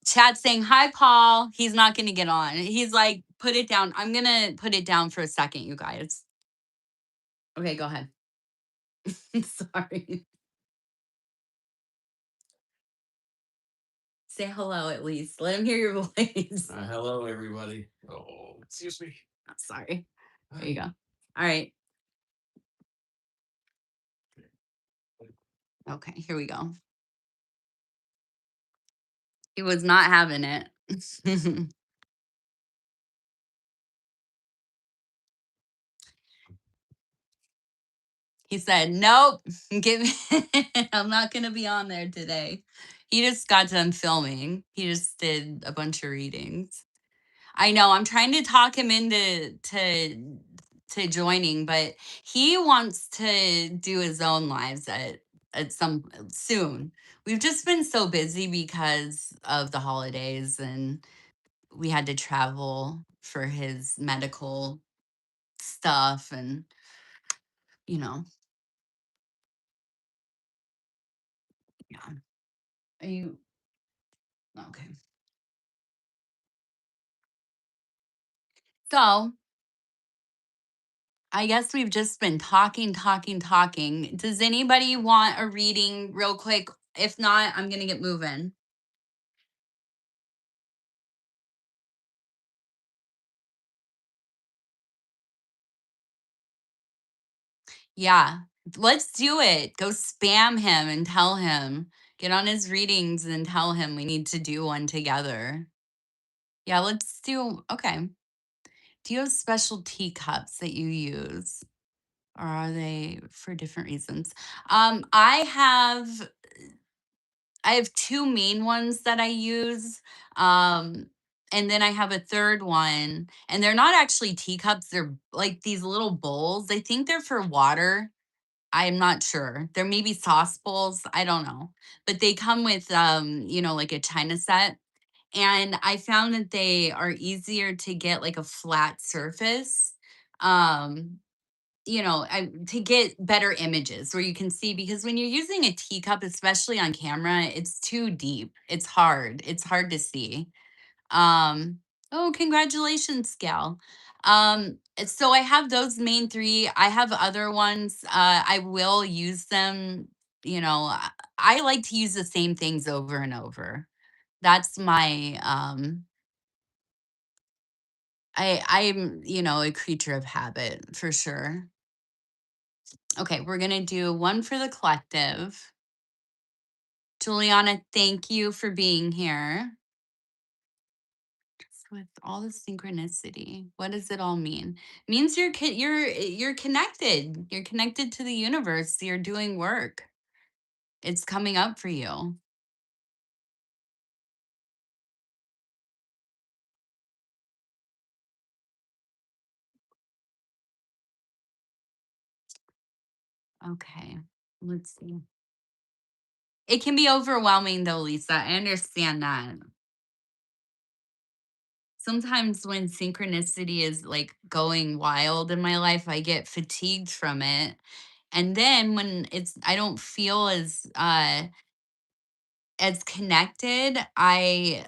Chad's saying, hi, Paul. He's not going to get on. He's like, put it down. I'm going to put it down for a second, you guys. Okay, go ahead. Sorry. Say hello at least. Let him hear your voice. Hello, everybody. Oh, excuse me. Sorry. There you go. All right. Okay, here we go. He was not having it. He said, nope, give me, I'm not going to be on there today. He just got done filming. He just did a bunch of readings. I know. I'm trying to talk him into to joining, but he wants to do his own lives at some soon. We've just been so busy because of the holidays and we had to travel for his medical stuff and you know, yeah. Are you okay? So, I guess we've just been talking, talking, talking. Does anybody want a reading real quick? If not, I'm going to get moving. Yeah, let's do it. Go spam him and tell him. Get on his readings and tell him we need to do one together. Yeah, let's do. Okay. Do you have special teacups that you use? Or are they for different reasons? I have two main ones that I use. Um, and then I have a third one, and they're not actually teacups. They're like these little bowls. I think they're for water. I'm not sure. They're maybe sauce bowls. I don't know. But they come with like a china set. And I found that they are easier to get like a flat surface. Um, to get better images where you can see because when you're using a teacup, especially on camera, it's too deep. It's hard. It's hard to see. Um, oh, congratulations, Gal. So I have those main three. I have other ones. I will use them. I like to use the same things over and over. That's my I'm a creature of habit for sure. Okay, we're going to do one for the collective. Juliana, thank you for being here. with all the synchronicity, what does it all mean? Means you're connected. You're connected to the universe. You're doing work. It's coming up for you. Okay. Let's see. It can be overwhelming though, Lisa. I understand that. Sometimes when synchronicity is like going wild in my life, I get fatigued from it. And then when it's I don't feel as connected, I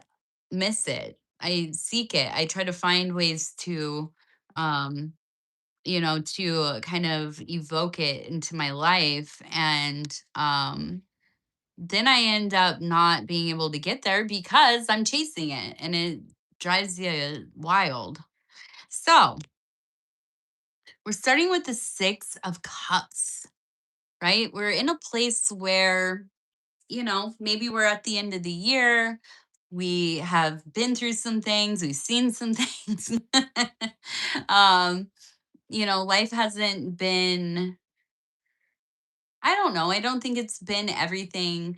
miss it. I seek it. I try to find ways to um to kind of evoke it into my life, and then I end up not being able to get there because I'm chasing it and it drives you wild. So, we're starting with the 6 of cups, right? We're in a place where maybe we're at the end of the year. We have been through some things, we've seen some things. um, Life hasn't been, I don't know, I don't think it's been everything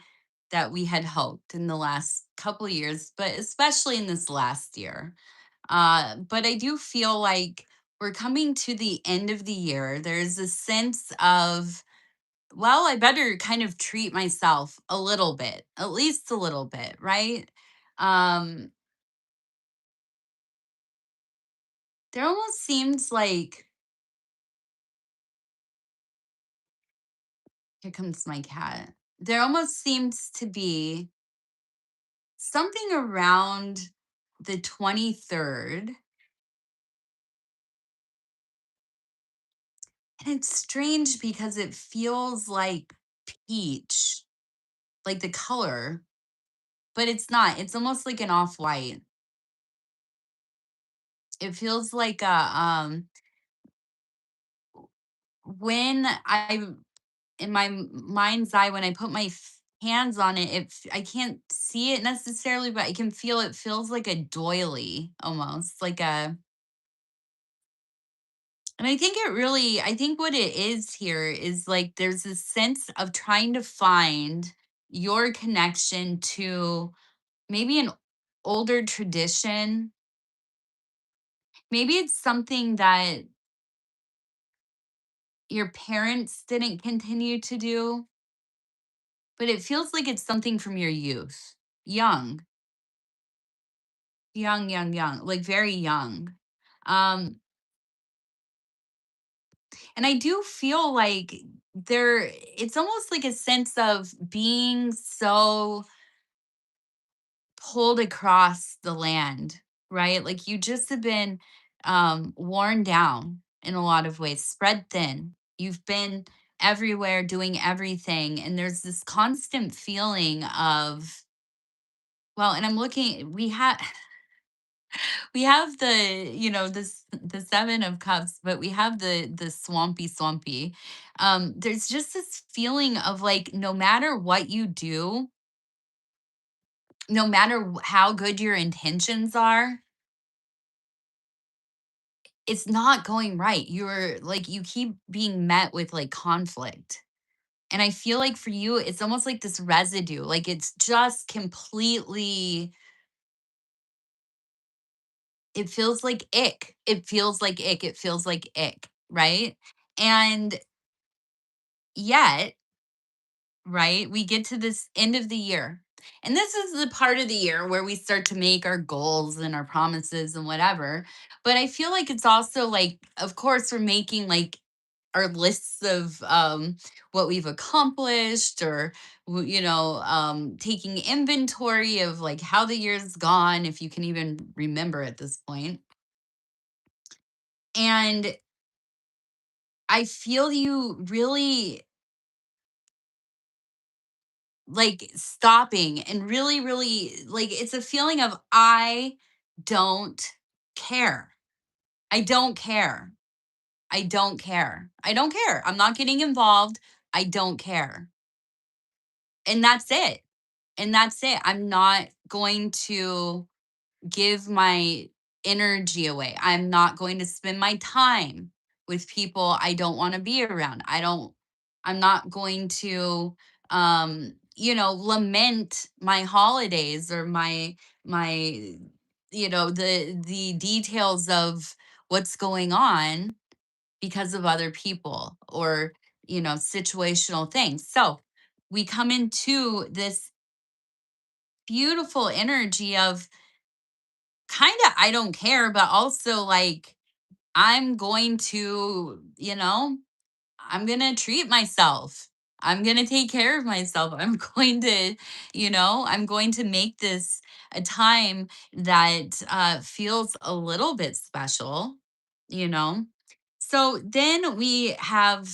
that we had hoped in the last couple years, but especially in this last year. But I do feel like we're coming to the end of the year. There's a sense of, well, I better kind of treat myself a little bit, at least a little bit, right? Um, there almost seems like, here comes my cat. There almost seems to be something around the 23rd. And it's strange because it feels like peach, like the color, but it's not. It's almost like an off white. It feels like when I in my mind's eye, when I put my hands on it, I can't see it necessarily, but I can feel it feels like a doily almost, like a, and I think what it is here is like there's this sense of trying to find your connection to maybe an older tradition. Maybe it's something that your parents didn't continue to do, but it feels like it's something from your youth. Young, young, like very young. Um, and I do feel like it's almost like a sense of being so pulled across the land, right? Like you just have been worn down in a lot of ways, spread thin. You've been everywhere doing everything. And there's this constant feeling of, well, and I'm looking, we have the 7 of cups, but we have the swampy. There's just this feeling of like no matter what you do, no matter how good your intentions are, it's not going right. You're like you keep being met with like conflict. And I feel like for you, it's almost like this residue. Like it's just completely, it feels like ick. It feels like ick. It feels like ick. Right. And yet, right, we get to this end of the year. And this is the part of the year where we start to make our goals and our promises and whatever. But I feel like it's also like, of course, we're making like our lists of what we've accomplished, or taking inventory of like how the year's gone, if you can even remember at this point. And I feel you really like stopping and really like it's a feeling of I don't care. I don't care. I don't care. I don't care. I'm not getting involved. I don't care. And that's it. And that's it. I'm not going to give my energy away. I'm not going to spend my time with people I don't want to be around. I'm not going to lament my holidays or my the details of what's going on because of other people or situational things. So we come into this beautiful energy of kind of I don't care, but also like I'm going to, I'm going to treat myself. I'm going to take care of myself. I'm going to, I'm going to make this a time that feels a little bit special, you know? So then we have,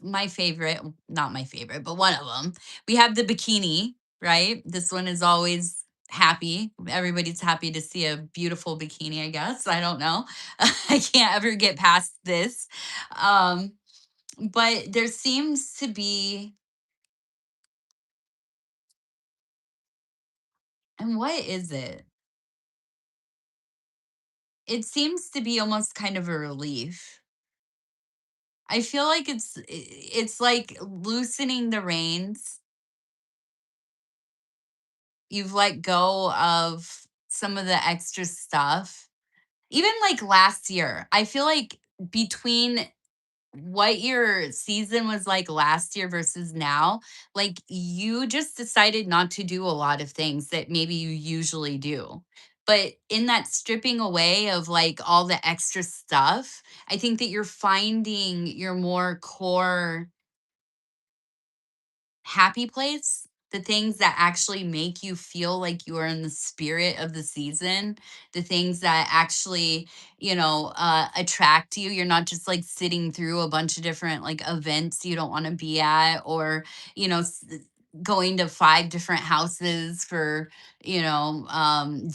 my favorite, not my favorite, but one of them. We have the bikini, right? This one is always happy. Everybody's happy to see a beautiful bikini, I guess. I don't know. I can't ever get past this. Um, but there seems to be, and what is it? It seems to be almost kind of a relief. I feel like it's like loosening the reins. You've let go of some of the extra stuff. Even like last year, I feel like between what your season was like last year versus now, like you just decided not to do a lot of things that maybe you usually do. But in that stripping away of like all the extra stuff, I think that you're finding your more core happy place, the things that actually make you feel like you are in the spirit of the season, the things that actually, attract you. You're not just like sitting through a bunch of different like events you don't want to be at, or, you know, s- going to five different houses for,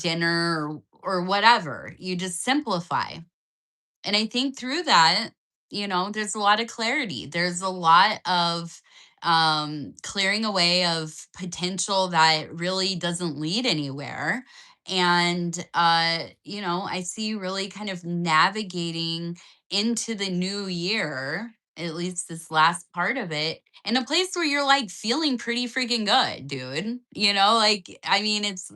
dinner or whatever. You just simplify. And I think through that, there's a lot of clarity. There's a lot of clearing away of potential that really doesn't lead anywhere. And, I see you really kind of navigating into the new year, at least this last part of it, in a place where you're like feeling pretty freaking good, dude. Like, I mean, it's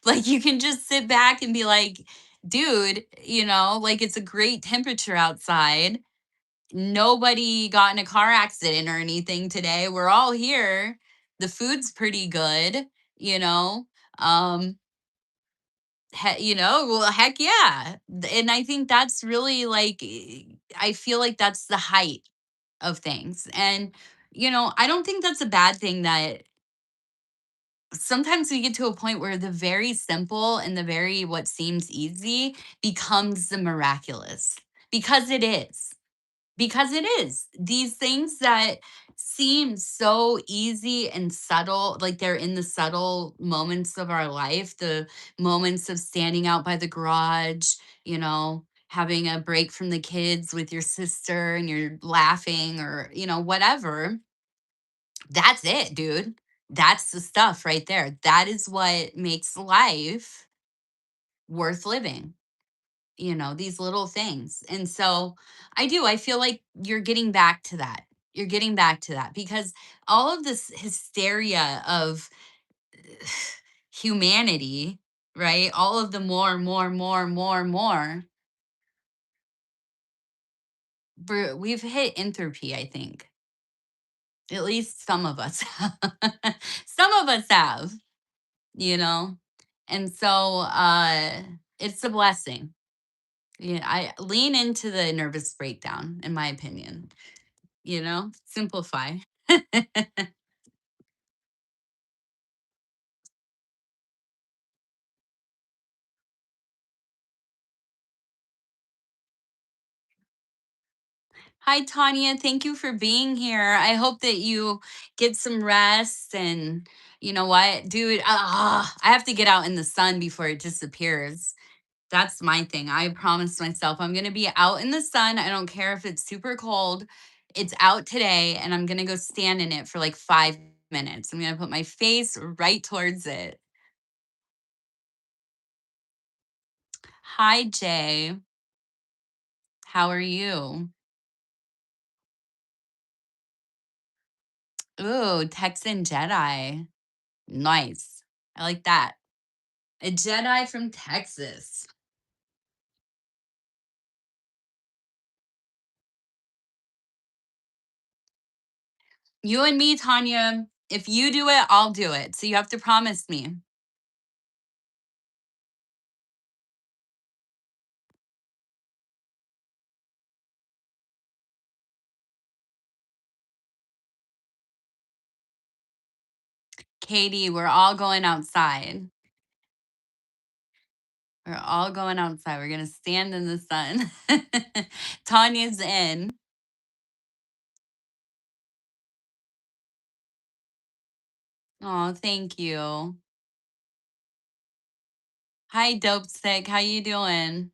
like you can just sit back and be like, dude, like it's a great temperature outside. Nobody got in a car accident or anything today. We're all here. The food's pretty good, you know. Um well, heck yeah. And I think that's really like I feel like that's the height of things. And I don't think that's a bad thing that sometimes we get to a point where the very simple and the very what seems easy becomes the miraculous because it is. Because it is. These things that seem so easy and subtle, like they're in the subtle moments of our life, the moments of standing out by the garage, having a break from the kids with your sister and you're laughing or, whatever. That's it, dude. That's the stuff right there. That is what makes life worth living, these little things. And so I feel like you're getting back to that. You're getting back to that because all of this hysteria of humanity, right? All of the more, more, more, more, more, we've hit entropy, I think. At least some of us. Some of us have. you know? And so it's a blessing. Yeah, I lean into the nervous breakdown, in my opinion, simplify. Hi, Tanya. Thank you for being here. I hope that you get some rest and you know what, dude, I have to get out in the sun before it disappears. That's my thing. I promised myself I'm going to be out in the sun. I don't care if it's super cold. It's out today, and I'm going to go stand in it for like 5 minutes. I'm going to put my face right towards it. Hi, Jay. How are you? Ooh, Texan Jedi. Nice. I like that. A Jedi from Texas. You and me, Tanya. If you do it, I'll do it. So you have to promise me. Katie, we're all going outside. We're all going outside. We're going to stand in the sun. Tanya's in. Oh, thank you. Hi, Dope Stick. How you doing?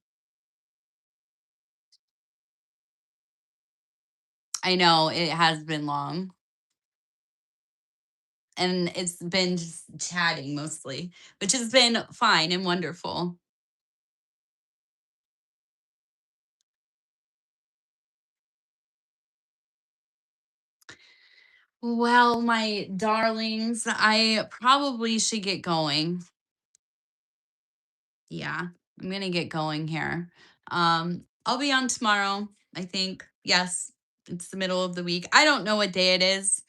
I know it has been long. And it's been just chatting mostly, which has been fine and wonderful. Well, my darlings, I probably should get going. Yeah, I'm gonna get going here. I'll be on tomorrow, I think. Yes, it's the middle of the week. I don't know what day it is.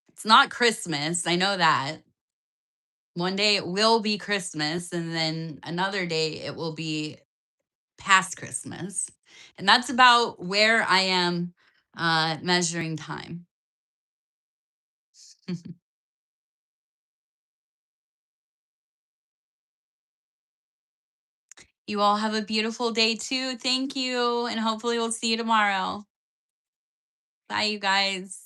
It's not Christmas. I know that. One day it will be Christmas, and then another day it will be past Christmas. And that's about where I am measuring time. You all have a beautiful day too. Thank you. And hopefully we'll see you tomorrow. Bye, you guys.